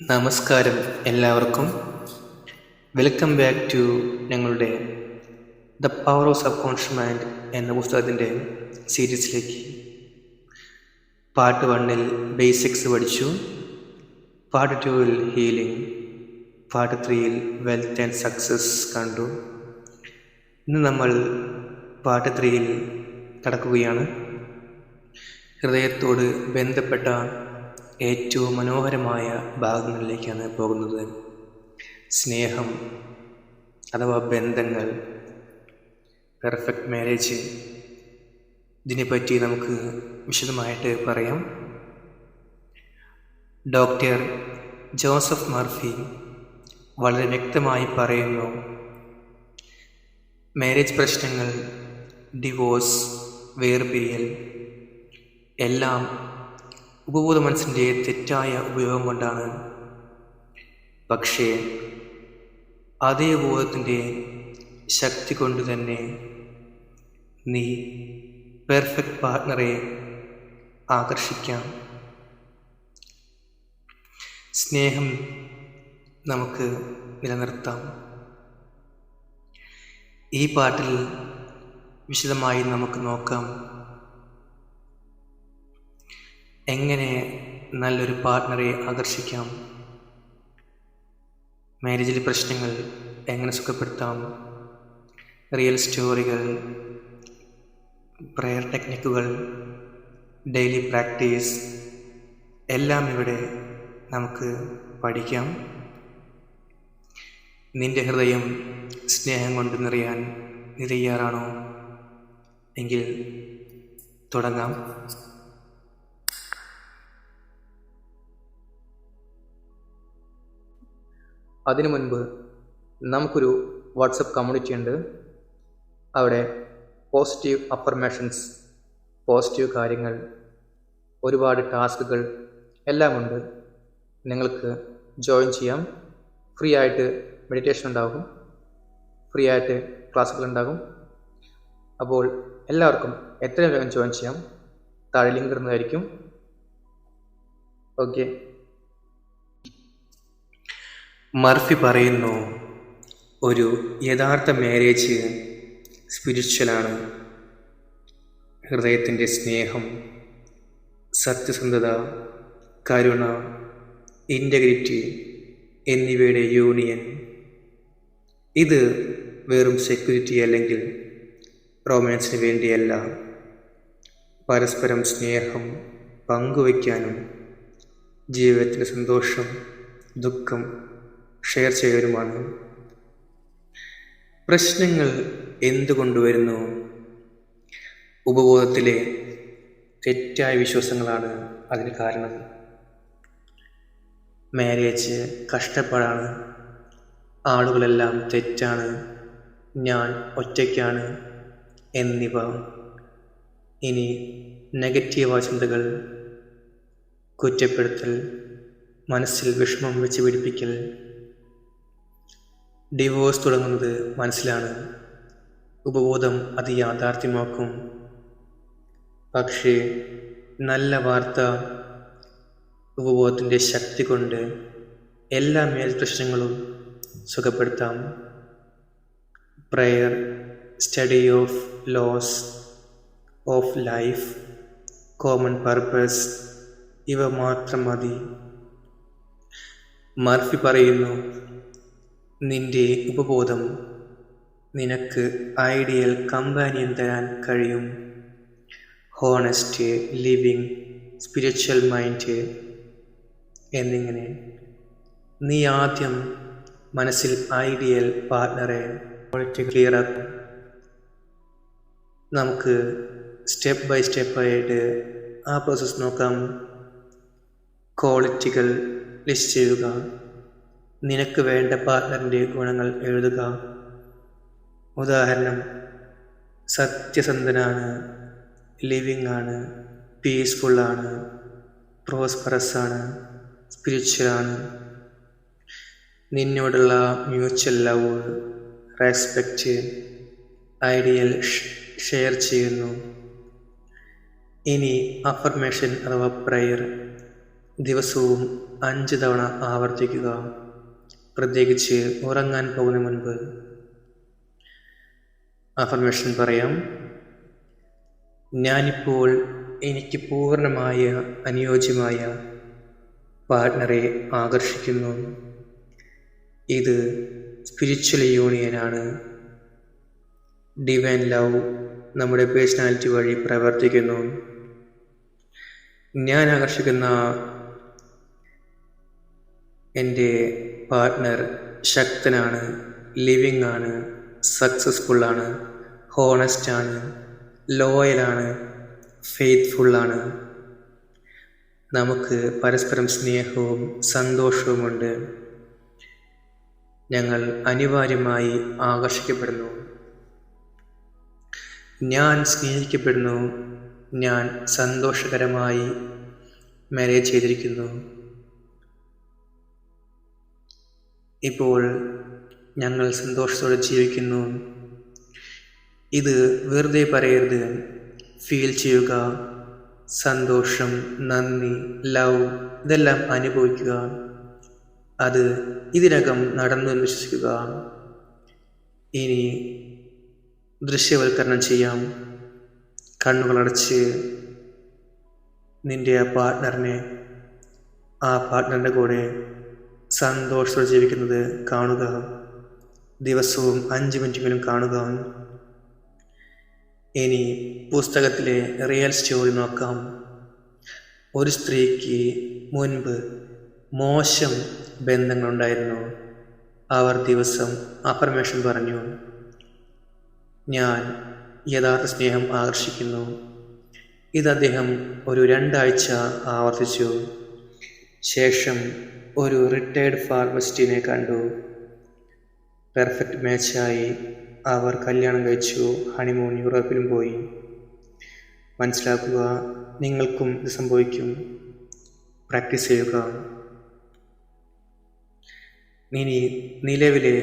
നമസ്കാരം എല്ലാവർക്കും. Welcome back to ഞങ്ങളുടെ the power of sub conscious mind എന്ന പുസ്തകത്തിൻ്റെ സീരീസിലേക്ക്. പാർട്ട് 1 ബേസിക്സ് പഠിച്ചു, part 2 healing, part 3 wealth and success കണ്ടു. ഇന്ന് നമ്മൾ പാർട്ട് 3 കടക്കുകയാണ്. ഹൃദയത്തോട് ബന്ധപ്പെട്ട ഏറ്റവും മനോഹരമായ ഭാഗങ്ങളിലേക്കാണ് പോകുന്നത്. സ്നേഹം അഥവാ ബന്ധങ്ങൾ, പെർഫെക്റ്റ് മാരേജ്, ഇതിനെപ്പറ്റി നമുക്ക് വിശദമായിട്ട് പറയാം. ഡോക്ടർ ജോസഫ് മർഫി വളരെ വ്യക്തമായി പറയുന്നു, മാരേജ് പ്രശ്നങ്ങൾ, ഡിവോഴ്സ്, വേർപിരിയൽ എല്ലാം ഉപബോധ മനസ്സിൻ്റെ തെറ്റായ ഉപയോഗം കൊണ്ടാണ്. പക്ഷേ അതേ ബോധത്തിൻ്റെ ശക്തി കൊണ്ട് തന്നെ നീ പെർഫെക്റ്റ് പാർട്ട്ണറെ ആകർഷിക്കാം. സ്നേഹം നമുക്ക് നിലനിർത്താം. ഈ പാട്ടിൽ വിശദമായി നമുക്ക് നോക്കാം എങ്ങനെ നല്ലൊരു പാർട്ട്ണറെ ആകർഷിക്കാം, മാരേജിൽ പ്രശ്നങ്ങൾ എങ്ങനെ സുഖപ്പെടുത്താം, റിയൽ സ്റ്റോറികൾ, പ്രയർ ടെക്നിക്കുകൾ, ഡെയിലി പ്രാക്ടീസ് എല്ലാം ഇവിടെ നമുക്ക് പഠിക്കാം. നിന്റെ ഹൃദയം സ്നേഹം കൊണ്ട് നിറയാൻ നീ തയ്യാറാണോ? എങ്കിൽ തുടങ്ങാം. അതിനു മുൻപ് നമുക്കൊരു വാട്സപ്പ് കമ്മ്യൂണിറ്റി ഉണ്ട്. അവിടെ പോസിറ്റീവ് അഫർമേഷൻസ്, പോസിറ്റീവ് കാര്യങ്ങൾ, ഒരുപാട് ടാസ്കുകൾ എല്ലാം ഉണ്ട്. നിങ്ങൾക്ക് ജോയിൻ ചെയ്യാം. ഫ്രീ ആയിട്ട് മെഡിറ്റേഷൻ ഉണ്ടാകും, ഫ്രീ ആയിട്ട് ക്ലാസ്സുകൾ ഉണ്ടാകും. അപ്പോൾ എല്ലാവർക്കും എത്രയും വേഗം ജോയിൻ ചെയ്യാം. താഴെ ലിങ്ക് ഇടുന്നതായിരിക്കും. ഓക്കെ. മർഫി പറയുന്നു, ഒരു യഥാർത്ഥ മാരേജ് സ്പിരിച്വലാണ്. ഹൃദയത്തിൻ്റെ സ്നേഹം, സത്യസന്ധത, കരുണ, ഇൻ്റഗ്രിറ്റി എന്നിവയുടെ യൂണിയൻ. ഇത് വെറും സെക്യൂരിറ്റി അല്ലെങ്കിൽ റൊമാൻസിന് വേണ്ടിയല്ല, പരസ്പരം സ്നേഹം പങ്കുവയ്ക്കാനും ജീവിതത്തിൻ്റെ സന്തോഷം, ദുഃഖം ഷെയർ ചെയ്യലുമാണ്. പ്രശ്നങ്ങൾ എന്തുകൊണ്ടുവരുന്നു? ഉപബോധത്തിലെ തെറ്റായ വിശ്വാസങ്ങളാണ് അതിന് കാരണം. മാരേജ് കഷ്ടപ്പാടാണ്, ആളുകളെല്ലാം തെറ്റാണ്, ഞാൻ ഒറ്റയ്ക്കാണ് എന്നിവ. ഇനി നെഗറ്റീവായ ചിന്തകൾ, കുറ്റപ്പെടുത്തൽ, മനസ്സിൽ വിഷമം വെച്ച് പിടിപ്പിക്കൽ. ഡിവോഴ്സ് തുടങ്ങുന്നത് മനസ്സിലാണ്. ഉപബോധം അത് യാഥാർത്ഥ്യമാക്കും. പക്ഷേ നല്ല വാർത്ത, ഉപബോധത്തിൻ്റെ ശക്തി കൊണ്ട് എല്ലാ മേൽ പ്രശ്നങ്ങളും സുഖപ്പെടുത്താം. Prayer, study of laws of life, common purpose ഇവ മാത്രം മതി. മർഫി പറയുന്നു, നിന്റെ ഉപബോധം നിനക്ക് ഐഡിയൽ കമ്പാനിയൻ തരാൻ കഴിയും. ഹോണസ്റ്റ്, ലിവിങ്, സ്പിരിച്വൽ മൈൻഡ് എന്നിങ്ങനെ. നീ ആദ്യം മനസ്സിൽ ഐഡിയൽ പാർട്ട്ണറെ ക്ലിയർ ആക്കും. നമുക്ക് സ്റ്റെപ്പ് ബൈ സ്റ്റെപ്പായിട്ട് ആ പ്രോസസ്സ് നോക്കാം. ക്വാളിറ്റികൾ ലിസ്റ്റ് ചെയ്യുക. നിനക്ക് വേണ്ട പാർട്ട്ണറിൻ്റെ ഗുണങ്ങൾ എഴുതുക. ഉദാഹരണം, സത്യസന്ധനാണ്, ലിവിങ് ആണ്, പീസ്ഫുള്ളാണ്, പ്രോസ്പറസ് ആണ്, സ്പിരിച്വലാണ്. നിന്നോടുള്ള mutual love, respect, ideal share ചെയ്യുന്നു. ഇനി അഫർമേഷൻ അഥവാ പ്രയർ. ദിവസവും 5 തവണ ആവർത്തിക്കുക. പ്രത്യേകിച്ച് ഉറങ്ങാൻ പോകുന്ന മുൻപ്. അഫർമേഷൻ പറയാം: ഞാനിപ്പോൾ എനിക്ക് പൂർണ്ണമായ അനുയോജ്യമായ പാർട്ട്ണറെ ആകർഷിക്കുന്നു. ഇത് സ്പിരിച്വൽ യൂണിയനാണ്. ഡിവൈൻ ലവ് നമ്മുടെ പേഴ്സണാലിറ്റി വഴി പ്രവർത്തിക്കുന്നു. ഞാൻ ആകർഷിക്കുന്ന എൻ്റെ പാർട്ട്ണർ ശക്തനാണ്, ലിവിങ് ആണ്, സക്സസ്ഫുള്ളാണ്, ഹോണസ്റ്റാണ്, ലോയലാണ്, ഫെയ്ത്ത്ഫുള്ളാണ്. നമുക്ക് പരസ്പരം സ്നേഹവും സന്തോഷവുമുണ്ട്. ഞങ്ങൾ അനിവാര്യമായി ആകർഷിക്കപ്പെടുന്നു. ഞാൻ സ്നേഹിക്കപ്പെടുന്നു. ഞാൻ സന്തോഷകരമായി മാരേജ് ചെയ്തിരിക്കുന്നു. ഇപ്പോൾ ഞങ്ങൾ സന്തോഷത്തോടെ ജീവിക്കുന്നു. ഇത് വെറുതെ പറയരുത്. ഫീൽ ചെയ്യുക. സന്തോഷം, നന്ദി, ലവ് ഇതെല്ലാം അനുഭവിക്കുക. അത് ഇതിനകം നടന്നു എന്ന് വിശ്വസിക്കുക. ഇനി ദൃശ്യവൽക്കരണം ചെയ്യാം. കണ്ണുകളടച്ച് നിൻ്റെ ആ പാർട്ട്ണറിൻ്റെ കൂടെ സന്തോഷത്തോടെ ജീവിക്കുന്നത് കാണുക. ദിവസവും 5 മിനിറ്റെങ്കിലും കാണുക. ഇനി പുസ്തകത്തിലെ റിയൽ സ്റ്റോറി നോക്കാം. ഒരു സ്ത്രീക്ക് മുൻപ് മോശം ബന്ധങ്ങളുണ്ടായിരുന്നു. അവർ ദിവസം അഫർമേഷൻ പറഞ്ഞു: ഞാൻ യഥാർത്ഥ സ്നേഹം ആകർഷിക്കുന്നു. ഇത് അദ്ദേഹം ഒരു 2 ആഴ്ച ആവർത്തിച്ചു. ശേഷം ഒരു റിട്ടയർഡ് ഫാർമസിസ്റ്റിനെ കണ്ടു. പെർഫെക്റ്റ് മാച്ചായി. അവർ കല്യാണം കഴിച്ചു. ഹണിമൂൺ യൂറോപ്പിലും പോയി. മനസ്സിലാക്കുക, നിങ്ങൾക്കും ഇത് സംഭവിക്കും. പ്രാക്ടീസ് ചെയ്യുക. ഇനി നിലവിലെ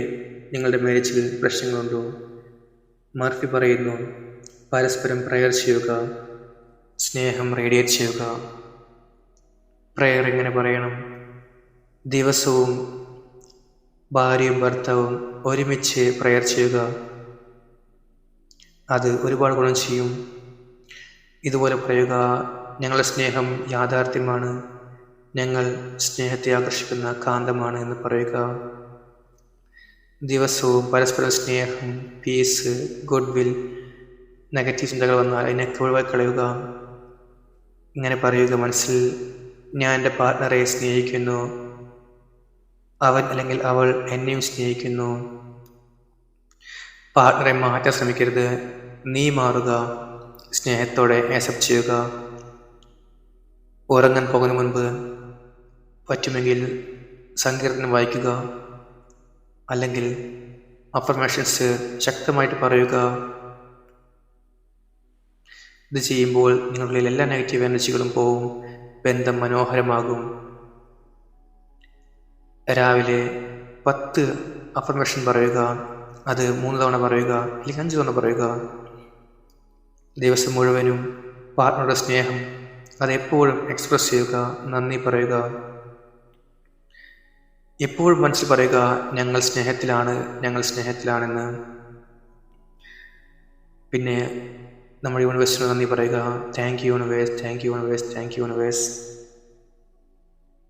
നിങ്ങളുടെ മാരേജിൽ പ്രശ്നങ്ങളുണ്ടോ? മർഫി പറയുന്നു: പരസ്പരം പ്രയർ ചെയ്യുക, സ്നേഹം റേഡിയേറ്റ് ചെയ്യുക. പ്രയർ എങ്ങനെ പറയണം? ദിവസവും ഭാര്യയും ഭർത്താവും ഒരുമിച്ച് പ്രയർ ചെയ്യുക. അത് ഒരുപാട് ഗുണം ചെയ്യും. ഇതുപോലെ പറയുക: ഞങ്ങളുടെ സ്നേഹം യാഥാർത്ഥ്യമാണ്. ഞങ്ങൾ സ്നേഹത്തെ ആകർഷിക്കുന്ന കാന്തമാണ് എന്ന് പറയുക. ദിവസവും പരസ്പരം സ്നേഹം, പീസ്, ഗുഡ് വിൽ, നെഗറ്റീവ് ചിന്തകൾ വന്നാൽ അതിനൊക്കെ ഒഴിവാക്കി കളയുക. ഇങ്ങനെ പറയുക മനസ്സിൽ: ഞാൻ എൻ്റെ പാർട്ട്ണറെ സ്നേഹിക്കുന്നു. അവൻ അല്ലെങ്കിൽ അവൾ എന്നെയും സ്നേഹിക്കുന്നു. പാർട്ട്ണറെ മാറ്റാൻ ശ്രമിക്കരുത്. നീ മാറുക. സ്നേഹത്തോടെ ആക്സെപ്റ്റ് ചെയ്യുക. ഉറങ്ങാൻ പോകുന്ന മുൻപ് പറ്റുമെങ്കിൽ സങ്കീർത്തനം വായിക്കുക. അല്ലെങ്കിൽ അഫർമേഷൻസ് ശക്തമായിട്ട് പറയുക. ഇത് ചെയ്യുമ്പോൾ നിങ്ങളുടെ എല്ലാ നെഗറ്റീവ് എനർജികളും പോവും. ബന്ധം മനോഹരമാകും. രാവിലെ 10 അഫർമേഷൻ പറയുക. അത് 3 തവണ പറയുക, അല്ലെങ്കിൽ 5 തവണ പറയുക. ദിവസം മുഴുവനും പാർട്ട്ണറുടെ സ്നേഹം അതെപ്പോഴും എക്സ്പ്രസ് ചെയ്യുക. നന്ദി പറയുക. എപ്പോഴും മനസ്സിൽ പറയുക: ഞങ്ങൾ സ്നേഹത്തിലാണെന്ന്. പിന്നെ നമ്മുടെ യൂണിവേഴ്സിനോട് നന്ദി പറയുക. Thank you universe, thank you universe, thank you universe.